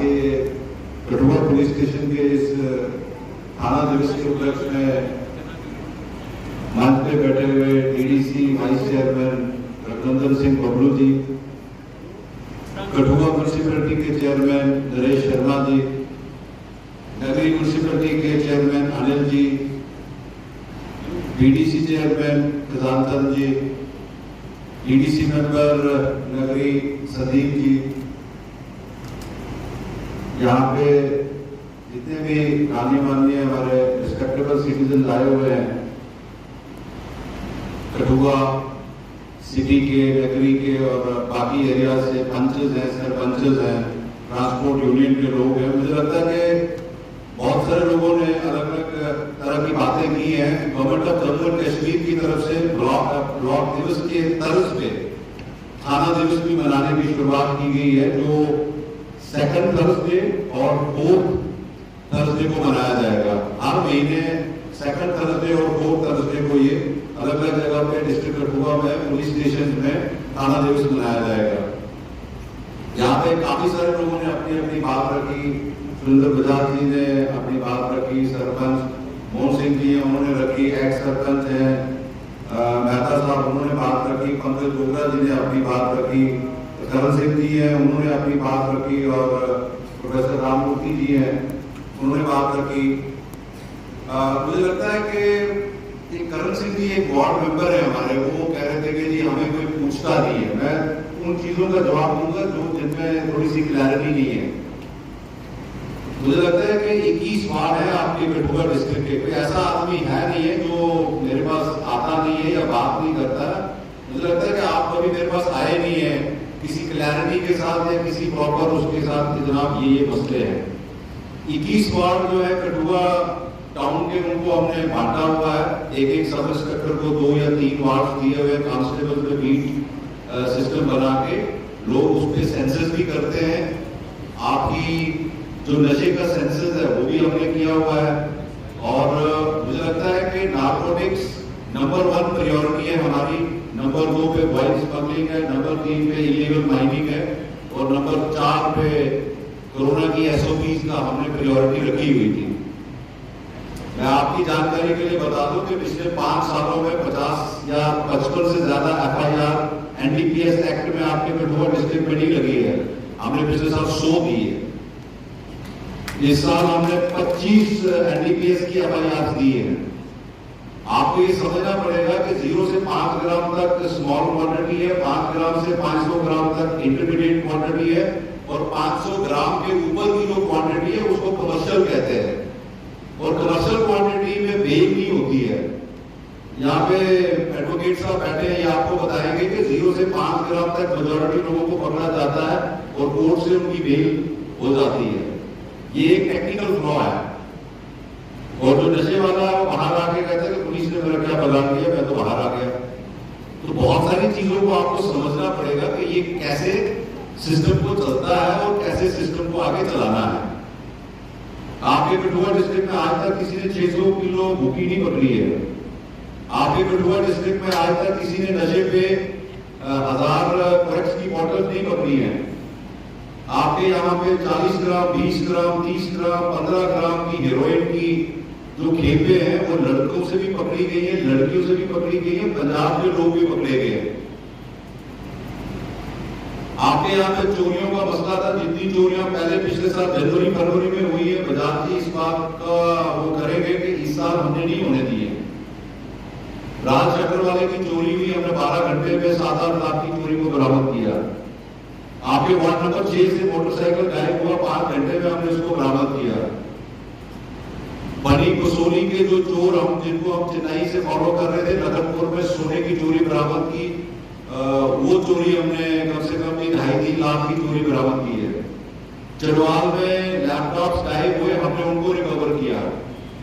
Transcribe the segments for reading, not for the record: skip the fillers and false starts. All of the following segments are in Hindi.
के कठुआ पुलिस स्टेशन के इस थाना दिवस के उपलक्ष्य में मंच पे बैठे हुए DDC vice chairman Raghunandan Singh Bablu ji, Kathua municipality के चेयरमैन नरेश शर्मा जी, नगरी म्यूनिसिपैलिटी के chairman Anil ji, BDC chairman Khajanchand ji, EDC member Nagri Sandeep जी, यहाँ पे जितने भी गाने माननीय हमारे रिस्पेक्टेबल सिटीजन आए हुए हैं, कठुआ सिटी के, नगरी के और बाकी एरिया से पंचेस हैं, सरपंचेस हैं, ट्रांसपोर्ट यूनियन के लोग हैं। मुझे लगता है कि बहुत सारे लोगों ने अलग अलग तरह की बातें की हैं। Government of Jammu and Kashmir की तरफ से ब्लॉक दिवस के तर्ज पे थाना दिवस भी मनाने की शुरुआत की गई है, जो सेकंड थर्सडे और फोर्थ थर्सडे को मनाया जाएगा। हर महीने सेकंड थर्सडे और फोर्थ थर्सडे को ये अलग अलग जगह पे डिस्ट्रिक्ट कठुआ में पुलिस स्टेशन में थाना दिवस मनाया जाएगा। यहाँ पे काफी सारे लोगों ने अपनी अपनी बात रखी। सुंदर बजाज जी ने अपनी बात रखी, सरपंच मोहन सिंह जी उन्होंने रखी, एक्स सरपंच है मेहता साहब उन्होंने बात रखी, पंकज डोगरा जी ने अपनी बात रखी, करण सिंह जी हैं उन्होंने अपनी बात रखी और प्रोफेसर राममूर्ति जी हैं उन्होंने बात रखी। मुझे लगता है कि करण सिंह जी एक वार्ड मेंबर है हमारे, वो कह रहे थे कि जी हमें कोई पूछता नहीं है। मैं उन चीजों का जवाब दूंगा जो जिनमें थोड़ी सी क्लैरिटी नहीं है। मुझे लगता है कि 21 वार्ड है आपके कठुआ डिस्ट्रिक्ट के, कोई ऐसा आदमी है नहीं है जो मेरे पास आता नहीं है या बात नहीं करता है। मुझे लगता है कि आप कभी मेरे पास आए नहीं है किसी क्लैरिटी के साथ या किसी प्रॉपर उसके साथ कि जनाब ये मसले हैं। 21 वार्ड जो है कठुआ टाउन के, उनको हमने बांटा हुआ है। एक एक सब इंस्पेक्टर को 2 या 3 वार्ड दिए हुए, कांस्टेबल पे बीट सिस्टम बना के लोग उस पर सेंसस भी करते हैं। आपकी जो नशे का सेंसस है वो भी हमने किया हुआ है। और मुझे लगता है कि नार्कोटिक्स नंबर 1 प्रायोरिटी है हमारी, नंबर 2 पे वाइल्ड स्मगलिंग है, नंबर 3 पे इलीगल माइनिंग है और नंबर 4 पे कोरोना की SOPs का हमने प्रायोरिटी रखी हुई थी। मैं आपकी जानकारी के लिए बता दूं कि पिछले 5 सालों में 50 या 55 से ज्यादा FIR NDPS एक्ट में आपके कठुआ डिस्ट्रिक्ट में नहीं लगी है। हमने पिछले साल 100 दी है। इस साल हमने 25 NDPS की FIR दी है। आपको ये समझना पड़ेगा कि 0 से 5 ग्राम तक स्मॉल क्वांटिटी है, 5 ग्राम से 500 ग्राम तक इंटरमीडिएट क्वांटिटी है और 500 ग्राम के ऊपर की जो क्वांटिटी है उसको कमर्शियल कहते हैं। और कमर्शियल क्वांटिटी में बेल नहीं होती है। यहाँ पे एडवोकेट साहब बैठे हैं, ये आपको बताएंगे कि 0 से 5 ग्राम तक मेजॉरिटी लोगों को पकड़ा जाता है और कोर्ट से उनकी बेल हो जाती है। ये एक टेक्निकल फ्लॉ है। और जो नशे वाला है वो बाहर आके कहता है कि पुलिस ने मेरा क्या बगाड़ दिया, मैं तो बाहर आ गया। तो बहुत सारी चीजों को आपको समझना पड़ेगा कि ये कैसे सिस्टम को चलता है और कैसे सिस्टम को आगे चलाना है। आपके कठुआ डिस्ट्रिक्ट में आज तक किसी ने 600 किलो भूखी नहीं पकड़ी है। आपके कठुआ डिस्ट्रिक्ट में आज तक किसी ने नशे पे 1000 क्रैक्स की बॉटल नहीं पकड़ी है। आपके यहाँ पे 40 ग्राम 20 ग्राम 30 ग्राम 15 ग्राम की हेरोइन की जो खेपे हैं वो लड़कों से भी पकड़ी गई है, लड़कियों से भी पकड़ी गई है, पंजाब के लोग भी पकड़े गए हैं। आपके यहाँ पे चोरियों का मसला था, जितनी चोरियां पहले पिछले साल जनवरी फरवरी में हुई है, बजाज जी इस बात का वो करेंगे कि इस साल हमने नहीं होने दिए। राज चक्र वाले की चोरी हुई, हमने 12 घंटे में 7-8 लाख की चोरी को बरामद किया। आपके वार्ड नंबर 6 से मोटरसाइकिल गायब हुआ, 5 घंटे में हमने उसको बरामद किया। बनी कसोली के जो चोर जिनको हम चेन्नई से फॉलो कर रहे थे, रतनपुर में सोने की चोरी बरामद की। वो चोरी हमने कम से कम 2.5-3 लाख की चोरी बरामद की है। चढ़वाल में लैपटॉप्स गायब हुए, हमने उनको रिकवर किया।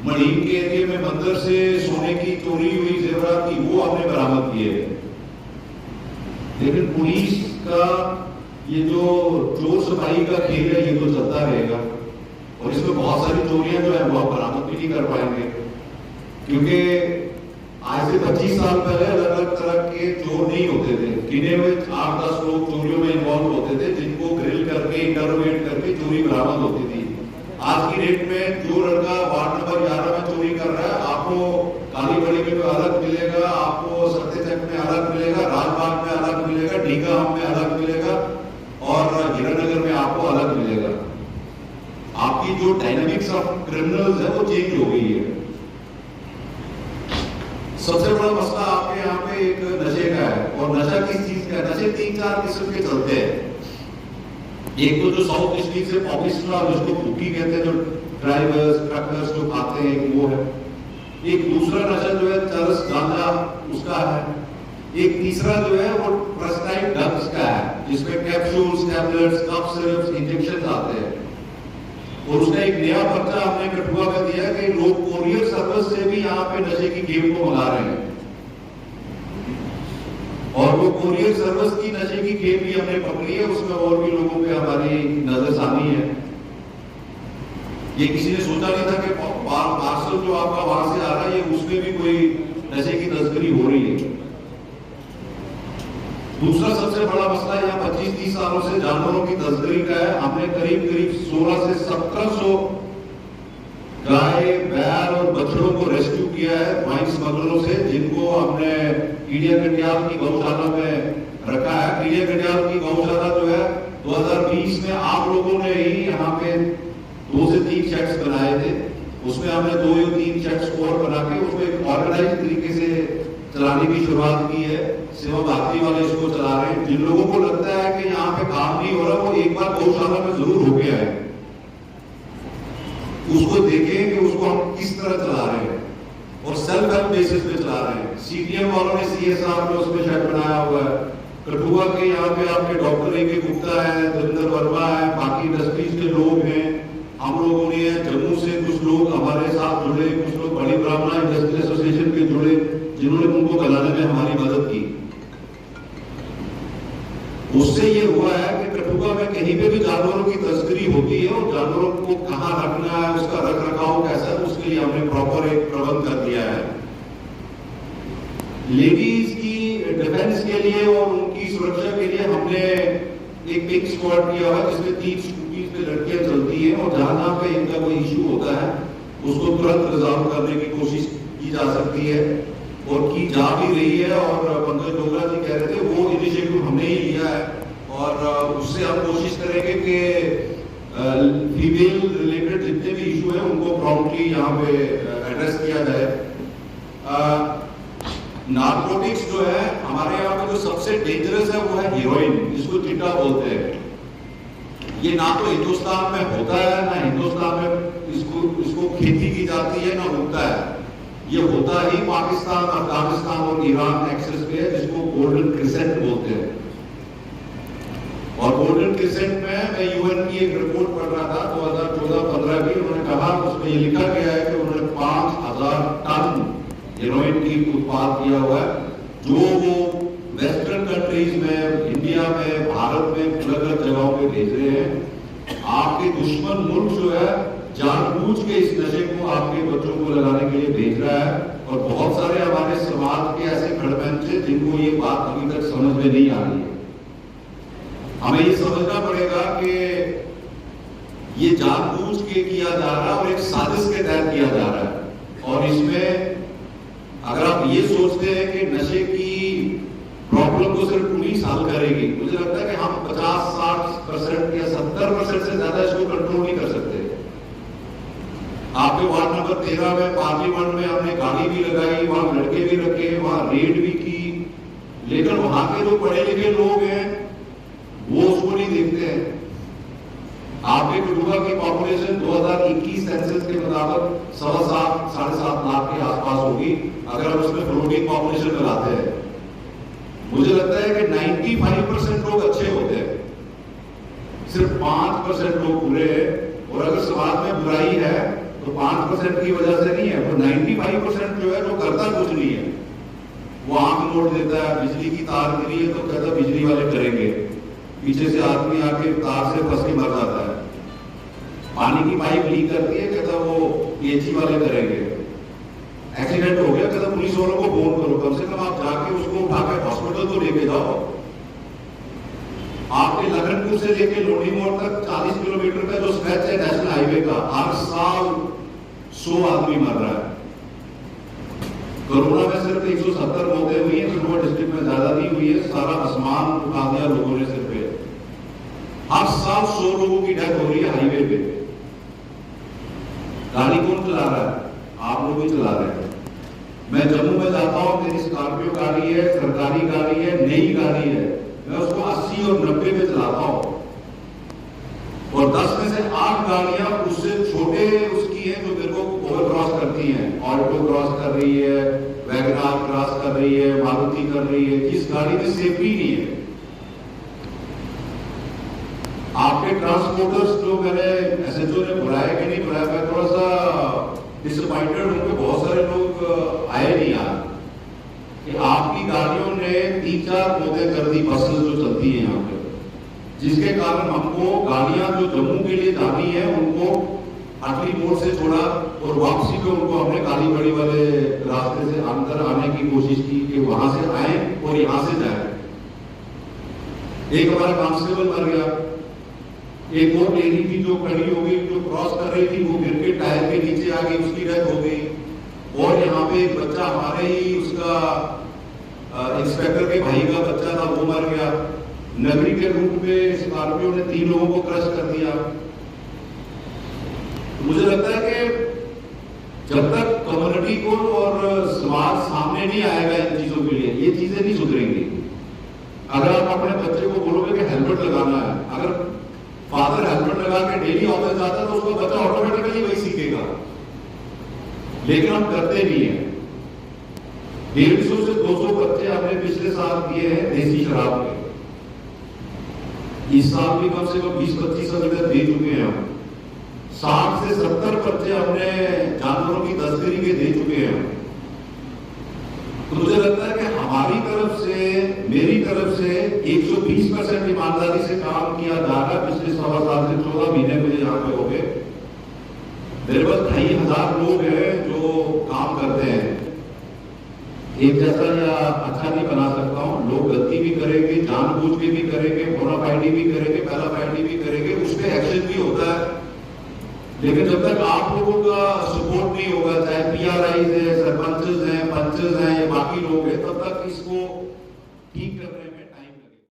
मणिम के एरिया में मंदिर से सोने की चोरी हुई, जेवरात की, वो हमने बरामद किए। लेकिन पुलिस का ये जो चोर सफाई का खेल है ये तो चलता रहेगा और इसमें बहुत सारी चोरियां जो है वो बरामद भी नहीं कर पाएंगे, क्योंकि आज से 25 साल पहले अलग अलग तरह के चोर नहीं होते थे। गिने हुए 8-10 लोग चोरियों में इन्वॉल्व होते थे, जिनको ग्रिल करके इंटरोगेट करके चोरी बरामद होती थी। आज की डेट में जो लड़का वार्ड नंबर 11 में चोरी कर रहा है, आपको कालीबड़ी में अलग मिलेगा, आपको सत्यचक में अलग मिलेगा, राजबाग में अलग मिलेगा, ढीकाम में अलग मिलेगा और हीरानगर में आपको अलग मिलेगा। आपकी जो डायनामिक्स ऑफ क्रिमिनल्स है वो चेंज हो गई है। सबसे बड़ा मसला आपके यहाँ पे एक नशे का है, और नशा किस चीज का है? नशे 3-4 किस्म के चलते हैं। एक तो जो साउथ डिस्ट्रिक्ट से पॉपुलर और जिसको भूखी कहते हैं, जो ड्राइवर्स ट्रकर्स जो खाते हैं, वो है। एक दूसरा नशा जो है चरस गांजा, उसका है। एक तीसरा जो है वो प्रेस्क्राइब्ड ड्रग्स का है, जिसमें कैप्सूल्स, टैबलेट्स, कफ सिरप्स, इंजेक्शन आते हैं। और उसका एक नया पर्चा हमने कठुआ में दिया कि लोग कोरियर सर्विस से भी यहाँ पे नशे की गेम को मंगा रहे हैं, और वो कोरियर सर्विस की नशे की गेम भी हमने पकड़ी है। उसमें और भी लोगों पे हमारी नजरसानी है। ये किसी ने सोचा नहीं था कि पार्सल जो आपका वहां से आ रहा है, ये उसमें भी कोई नशे की तस्करी हो रही है। दूसरा सबसे बड़ा मसला यहाँ 25-30 सालों से जानवरों की तस्करी का है। हमने करीब 16 से 1700 गाय, बैल और बछड़ों को रेस्क्यू किया है वाइन स्मगलरों से, जिनको हमने कीड़िया गंडियाल की गौशाला में रखा है। कीड़िया गंडियाल की गौशाला जो है 2020 में आप लोगों ने ही यहाँ पे 2 से 3 शेड्स बनाए थे। उसमें हमने 2 या 3 शेड्स और बना के उसको एक ऑर्गेनाइज तरीके से चलाने की शुरुआत की है। सेवा भारती वाले इसको चला रहे हैं। जिन लोगों को लगता है कि यहाँ पे काम नहीं हो रहा, वो एक बार गौशाला में जरूर हो गया है, उसको देखें कि उसको हम किस तरह चला रहे हैं, और सेल्फ हेल्प बेसिस पे चला रहे हैं। सीडीएम वालों ने CSR में उसमें शेड बनाया हुआ है। कठुआ के यहाँ पे आपके डॉक्टर A.K. गुप्ता है, धर्मेंद्र वर्मा है, बाकी इंडस्ट्रीज के लोग हैं, हम लोगों ने जम्मू से कुछ लोग हमारे साथ जुड़े, कुछ लोग बड़ी ब्राह्मणा इंडस्ट्री एसोसिएशन के जुड़े, जिन्होंने उनको गलाने में हमारी मदद की। उससे ये हुआ है कि कठुआ में कहीं पे भी जानवरों की तस्करी होती है, और जानवरों को कहाँ रखना है, उसका रख रखाव कैसा है, उसके लिए हमने प्रॉपर एक प्रबंध कर दिया है। लेडीज की डिफेंस के लिए और उनकी सुरक्षा के लिए हमने एक पिक स्क्वाड किया हुआ, जिसमें 3 स्कूटी पे लड़कियां चलती हैं, और जहां पे इनका कोई इश्यू होता है उसको तुरंत रिजॉल्व करने की कोशिश की जा सकती है, और की जा भी रही है। और पंकज डोगरा जी कह रहे थे, वो इनिशिएटिव हमने ही लिया है, और उससे हम कोशिश करेंगे कि फीमेल रिलेटेड जितने भी इशू है उनको प्रॉम्प्टली यहाँ पे एड्रेस किया जाए। नार्कोटिक्स जो है हमारे यहाँ पे जो सबसे डेंजरस है वो है हीरोइन, जिसको चिट्टा बोलते हैं। ये ना तो हिंदुस्तान में होता है, ना हिंदुस्तान में इसको खेती की जाती है, ना उगता है। ये होता ही पाकिस्तान, अफगानिस्तान और ईरान एक्सेस पे है, जिसको गोल्डन क्रिसेंट बोलते हैं। और गोल्डन क्रिसेंट में मैं यूएन की एक रिपोर्ट पढ़ रहा था 2014-15 की। उन्होंने कहा, उसमें ये लिखा गया है कि उन्होंने 5000 टन हेरोइन की उत्पाद किया हुआ है, जो वो वेस्टर्न कंट्रीज में, इंडिया में, भारत में अलग अलग जगहों पे भेज रहे हैं। आपके दुश्मन मुल्क जो है जानबूझ के इस नशे को आपके बच्चों को लगाने के लिए भेज रहा है, और बहुत सारे हमारे समाज के ऐसे खड़बंच हैं जिनको ये बात अभी तक समझ में नहीं आ रही है। हमें ये समझना पड़ेगा कि ये जानबूझ के किया जा रहा है और एक साजिश के तहत किया जा रहा है। और इसमें अगर आप ये सोचते हैं कि नशे की प्रॉब्लम को सिर्फ पुलिस हल करेगी, मुझे लगता है कि हम 50-60% या 70% से ज्यादा इसको कंट्रोल नहीं कर सकते। आपके वार्ड नंबर 13 में पार्लियामेंट में हमने गाड़ी भी लगाई, वहां लड़के भी रखे, वहां रेड भी की, लेकिन वहां के जो पढ़े लिखे लोग हैं वो उसको नहीं देखते हैं। आपके कठुआ की पॉपुलेशन 2021 सेंसस के मुताबिक 7.5-7.5 लाख के आसपास होगी, अगर हम उसमें फ्लोटिंग पॉपुलेशन लगाते हैं। मुझे लगता है कि 95% लोग अच्छे होते हैं, सिर्फ 5% लोग बुरे हैं। और अगर समाज में बुराई है तो 5% की वजह से नहीं है, वो 95% जो है वो करता कुछ नहीं है। वो आंख मोड़ देता है, बिजली की तार गिरी है तो कहता बिजली वाले करेंगे, पीछे से आदमी आके तार से फंस के मर जाता है। पानी की पाइप लीक करती है, कहता वो PHE वाले करेंगे। एक्सीडेंट हो गया, कहता पुलिस वालों को फोन करो, कम से कम आप जाके उसको उठाकर हॉस्पिटल तो लेके जाओ। आपके लगनपुर से लेके लोनी मोड़ तक 40 किलोमीटर का का हर साल 100 आदमी मर रहा है। कोरोना में सिर्फ 170 मौतें हुई है, सुबह डिस्ट्रिक्ट में ज्यादा नहीं हुई है। सारा आसमान उठा दिया लोगों ने सिर पे। हर साल 100 लोगों की डेथ हो रही है हाईवे पे। गाड़ी कौन चला रहा है? आप लोग ही चला रहे हैं। मैं जम्मू में जाता हूं, मेरी स्कॉर्पियो गाड़ी है, सरकारी गाड़ी है, नई गाड़ी है, मैं उसको 80 और 90 पे चलाता हूं और 10 में से 8 गाड़ियां उससे छोटे उसकी हैं जो मेरे को ओवर क्रॉस करती हैं। ऑल्टो क्रॉस कर रही है, वैगनार क्रॉस कर रही है, मारुति कर रही है। इस गाड़ी में सेफ्टी नहीं है। आपके ट्रांसपोर्टर्स जो मैंने एसएचओ ने बुलाया कि नहीं बुलाया, मैं थोड़ा सा डिसअपॉइंटेड हूं कि बहुत सारे लोग आए नहीं यार, कि आपकी गाड़ियों ने 3-4 मौतें कर दी बसें जो चलती है यहाँ पे, जिसके कारण हमको गाड़ियां जो जम्मू के लिए जानी है उनको अटली मोड़ से छोड़ा और वापसी पे उनको हमने कालीबड़ी वाले रास्ते से अंदर आने की कोशिश की कि वहां से आए और यहां से जाए। एक हमारा कांस्टेबल मर गया, एक और लेडी थी जो खड़ी हो गई, जो क्रॉस कर रही थी, वो गिर के टायर के नीचे आ गई, उसकी डेथ हो गई। और यहाँ पे एक बच्चा हमारे ही उसका इंस्पेक्टर के भाई का बच्चा था, वो मर गया। नगरी के रूट में स्कॉर्पियो ने 3 लोगों को क्रश कर दिया। मुझे लगता है कि जब तक कम्युनिटी को और समाज सामने नहीं आएगा इन चीजों के लिए, ये चीजें नहीं सुधरेंगी। अगर आप अपने बच्चे को बोलोगे कि हेलमेट लगाना है, अगर फादर हेलमेट लगा के डेली ऑफिस जाता है तो उसका बच्चा ऑटोमेटिकली वही सीखेगा, लेकिन हम करते नहीं है। 150 से 200 बच्चे हमने पिछले साल दिए हैं देसी शराब के। इस साल भी कम से कम 20-25 अगर दे चुके हैं हम। 60 से 70 बच्चे हमने जानवरों की तस्करी के दे चुके हैं। तो मुझे लगता है कि हमारी तरफ से, मेरी तरफ से 120% ईमानदारी से काम किया जा रहा है। पिछले 1.25 साल से 14 महीने मुझे यहाँ पे हो गए। मेरे पास 2,500 लोग हैं जो काम करते हैं। एक जैसा या अच्छा नहीं बना सकता हूँ। लोग गलती भी करेंगे, जानबूझ के भी करेंगे, बोनाफाइडी भी करेंगे, पैराफाइडी भी करेंगे, उस पर एक्शन भी होता है। लेकिन जब तक आप लोगों का सपोर्ट नहीं होगा, चाहे पीआरआई है, सरपंच हैं, पंच हैं या बाकी लोग हैं, तब तक इसको